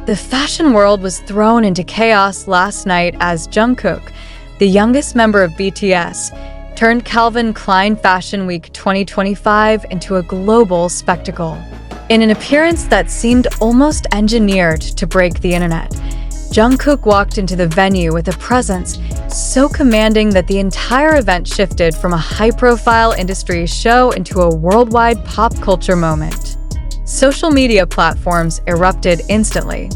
The fashion world was thrown into chaos last night as Jungkook, the youngest member of BTS, turned Calvin Klein Fashion Week 2025 into a global spectacle. In an appearance that seemed almost engineered to break the internet, Jungkook walked into the venue with a presence so commanding that the entire event shifted from a high-profile industry show into a worldwide pop culture moment. Social media platforms erupted instantly.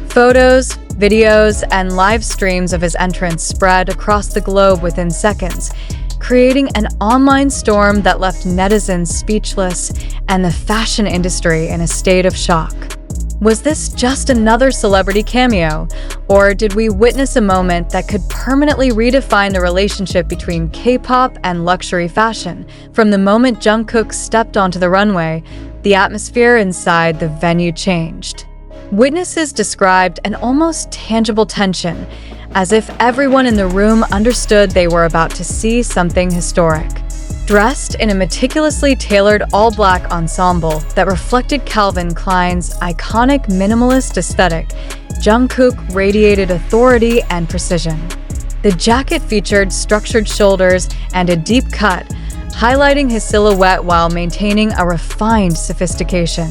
Photos, videos, and live streams of his entrance spread across the globe within seconds, creating an online storm that left netizens speechless and the fashion industry in a state of shock. Was this just another celebrity cameo, or did we witness a moment that could permanently redefine the relationship between K-pop and luxury fashion? From the moment Jungkook stepped onto the runway, the atmosphere inside the venue changed. Witnesses described an almost tangible tension, as if everyone in the room understood they were about to see something historic. Dressed in a meticulously tailored all-black ensemble that reflected Calvin Klein's iconic minimalist aesthetic, Jungkook radiated authority and precision. The jacket featured structured shoulders and a deep cut, highlighting his silhouette while maintaining a refined sophistication.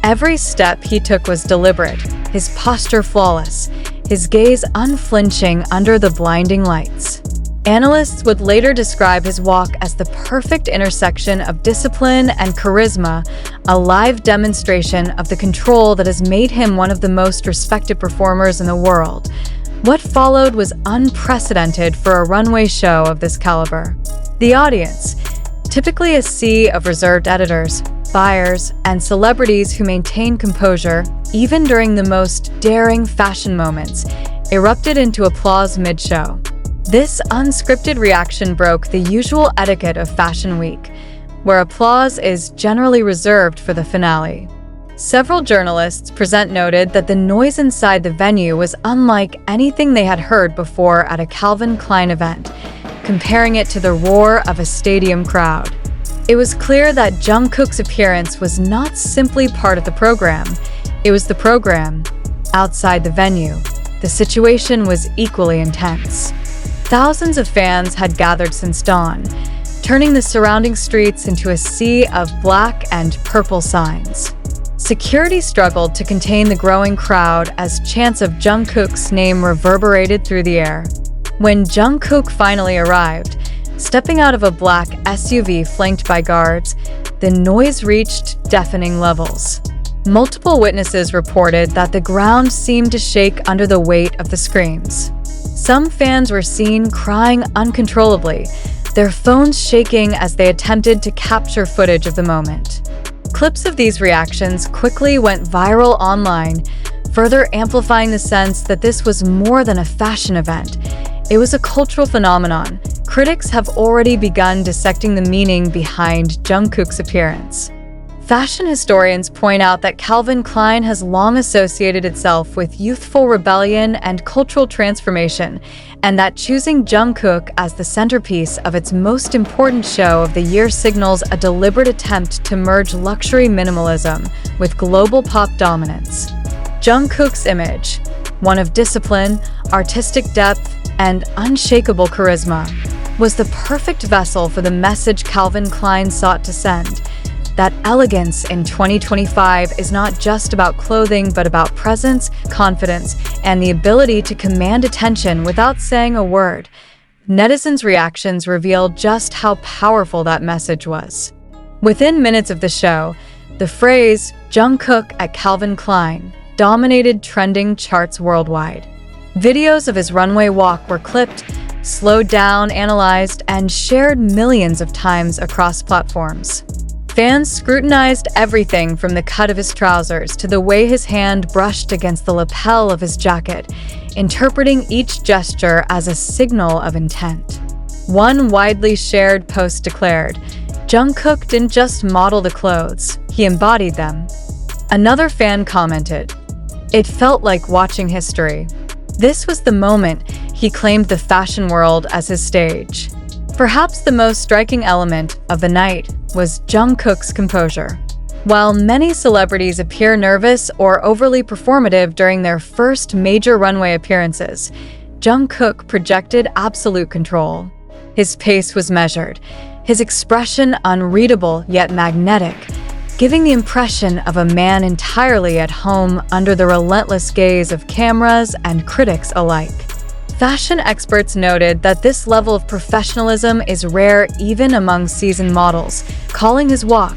Every step he took was deliberate, his posture flawless, his gaze unflinching under the blinding lights. Analysts would later describe his walk as the perfect intersection of discipline and charisma, a live demonstration of the control that has made him one of the most respected performers in the world. What followed was unprecedented for a runway show of this caliber. The audience, typically a sea of reserved editors, buyers, and celebrities who maintain composure, even during the most daring fashion moments, erupted into applause mid-show. This unscripted reaction broke the usual etiquette of Fashion Week, where applause is generally reserved for the finale. Several journalists present noted that the noise inside the venue was unlike anything they had heard before at a Calvin Klein event, comparing it to the roar of a stadium crowd. It was clear that Jungkook's appearance was not simply part of the program, it was the program. Outside the venue, the situation was equally intense. Thousands of fans had gathered since dawn, turning the surrounding streets into a sea of black and purple signs. Security struggled to contain the growing crowd as chants of Jungkook's name reverberated through the air. When Jungkook finally arrived, stepping out of a black SUV flanked by guards, the noise reached deafening levels. Multiple witnesses reported that the ground seemed to shake under the weight of the screams. Some fans were seen crying uncontrollably, their phones shaking as they attempted to capture footage of the moment. Clips of these reactions quickly went viral online, further amplifying the sense that this was more than a fashion event. It was a cultural phenomenon. Critics have already begun dissecting the meaning behind Jungkook's appearance. Fashion historians point out that Calvin Klein has long associated itself with youthful rebellion and cultural transformation, and that choosing Jungkook as the centerpiece of its most important show of the year signals a deliberate attempt to merge luxury minimalism with global pop dominance. Jungkook's image, one of discipline, artistic depth, and unshakable charisma, was the perfect vessel for the message Calvin Klein sought to send. That elegance in 2025 is not just about clothing, but about presence, confidence, and the ability to command attention without saying a word. Netizens' reactions revealed just how powerful that message was. Within minutes of the show, the phrase "Jungkook at Calvin Klein" dominated trending charts worldwide. Videos of his runway walk were clipped, slowed down, analyzed, and shared millions of times across platforms. Fans scrutinized everything from the cut of his trousers to the way his hand brushed against the lapel of his jacket, interpreting each gesture as a signal of intent. One widely shared post declared, "Jungkook didn't just model the clothes, he embodied them." Another fan commented, "It felt like watching history." This was the moment he claimed the fashion world as his stage. Perhaps the most striking element of the night was Jungkook's composure. While many celebrities appear nervous or overly performative during their first major runway appearances, Jungkook projected absolute control. His pace was measured, his expression unreadable yet magnetic, giving the impression of a man entirely at home under the relentless gaze of cameras and critics alike. Fashion experts noted that this level of professionalism is rare even among seasoned models, calling his walk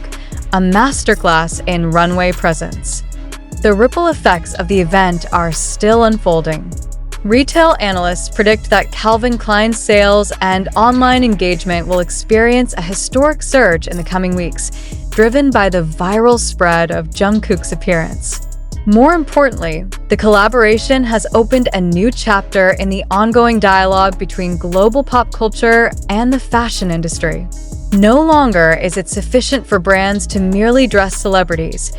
a masterclass in runway presence. The ripple effects of the event are still unfolding. Retail analysts predict that Calvin Klein's sales and online engagement will experience a historic surge in the coming weeks, driven by the viral spread of Jungkook's appearance. More importantly, the collaboration has opened a new chapter in the ongoing dialogue between global pop culture and the fashion industry. No longer is it sufficient for brands to merely dress celebrities.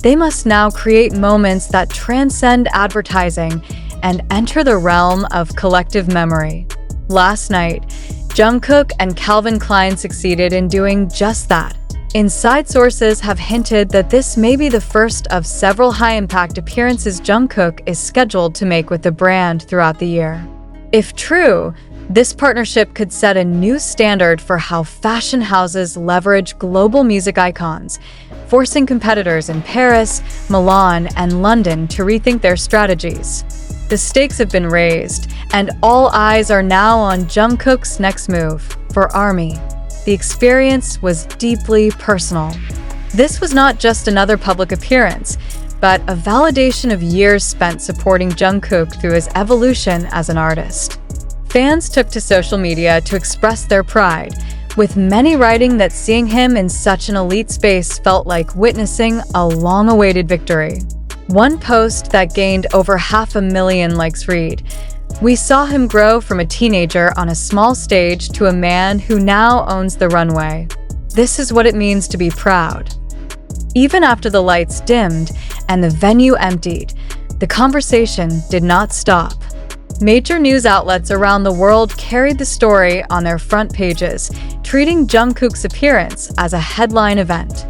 They must now create moments that transcend advertising and enter the realm of collective memory. Last night, Jungkook and Calvin Klein succeeded in doing just that. Inside sources have hinted that this may be the first of several high-impact appearances Jungkook is scheduled to make with the brand throughout the year. If true, this partnership could set a new standard for how fashion houses leverage global music icons, forcing competitors in Paris, Milan, and London to rethink their strategies. The stakes have been raised, and all eyes are now on Jungkook's next move. For ARMY, the experience was deeply personal. This was not just another public appearance, but a validation of years spent supporting Jungkook through his evolution as an artist. Fans took to social media to express their pride, with many writing that seeing him in such an elite space felt like witnessing a long-awaited victory. One post that gained over 500,000 likes read, "We saw him grow from a teenager on a small stage to a man who now owns the runway. This is what it means to be proud." Even after the lights dimmed and the venue emptied, the conversation did not stop. Major news outlets around the world carried the story on their front pages, treating Jungkook's appearance as a headline event.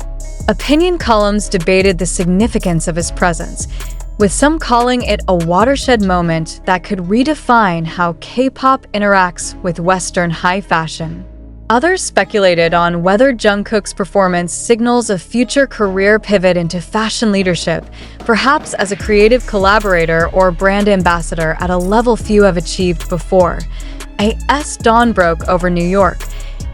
Opinion columns debated the significance of his presence, with some calling it a watershed moment that could redefine how K-pop interacts with Western high fashion. Others speculated on whether Jungkook's performance signals a future career pivot into fashion leadership, perhaps as a creative collaborator or brand ambassador at a level few have achieved before. As dawn broke over New York,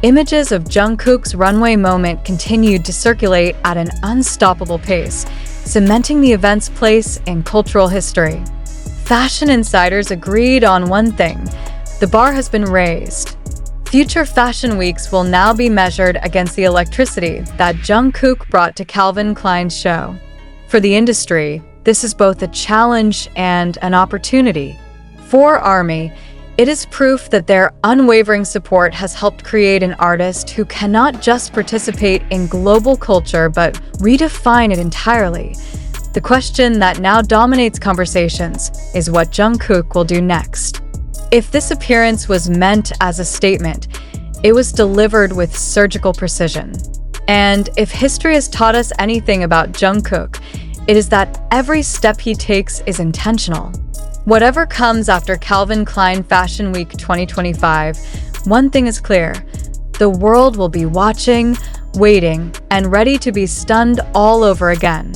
images of Jungkook's runway moment continued to circulate at an unstoppable pace, cementing the event's place in cultural history. Fashion insiders agreed on one thing: the bar has been raised. Future fashion weeks will now be measured against the electricity that Jungkook brought to Calvin Klein's show. For the industry, this is both a challenge and an opportunity. For ARMY, it is proof that their unwavering support has helped create an artist who cannot just participate in global culture but redefine it entirely. The question that now dominates conversations is what Jungkook will do next. If this appearance was meant as a statement, it was delivered with surgical precision. And if history has taught us anything about Jungkook, it is that every step he takes is intentional. Whatever comes after Calvin Klein Fashion Week 2025, one thing is clear: the world will be watching, waiting, and ready to be stunned all over again.